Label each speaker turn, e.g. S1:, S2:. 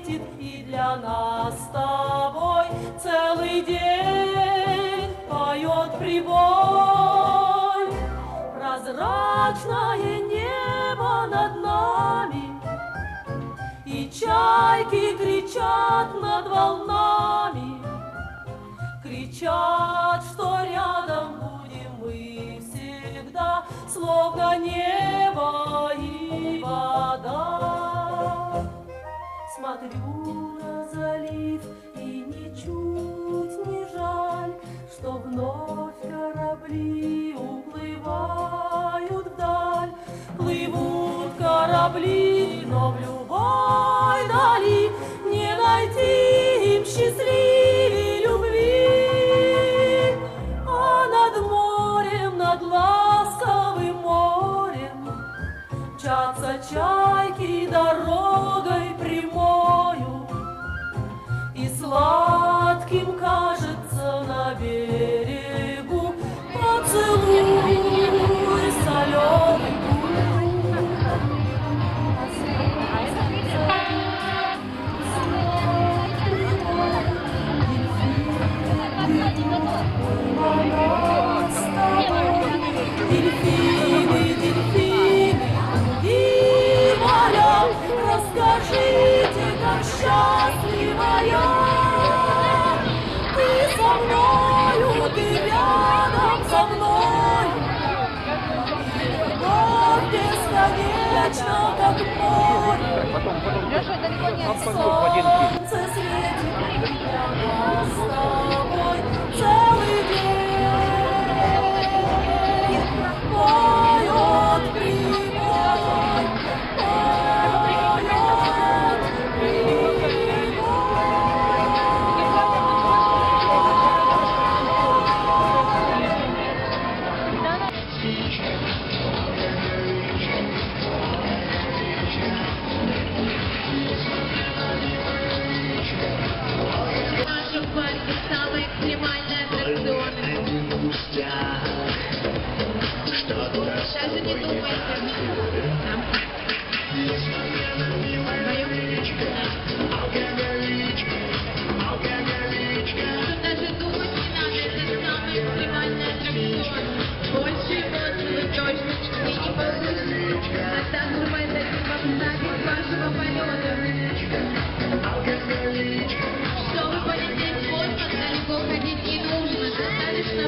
S1: светит и для нас с тобой целый день поет прибой. Прозрачное небо над нами, и чайки кричат над волнами, кричат, что рядом будем мы всегда, словно небо и вода. Смотрю на залив и ничуть не жаль, что вновь корабли уплывают вдаль. Плывут корабли, но в любой дали не найти им счастливей любви. А над морем, над ласковым морем мчатся чайки дорогой прямою, и сладким кажется на берегу поцелуй соленый. Дельфины, дельфины и моря, расскажите, как счастлива я. Ты со мною, ты рядом со мной, и любовь бесконечна, как море. Солнце светит для нас с тобой целый день. Поет прибой, поет прибой.
S2: Наша в парке самые экстремальные аттракционы. Даже не думайте. Тут даже думать не надо, это самый экстремальный аттракцион. Больше эмоций вы точно не получите. А также мы дадим вам запись вашего полета. Чтобы полететь в космос, далеко ходить не нужно. Достаточно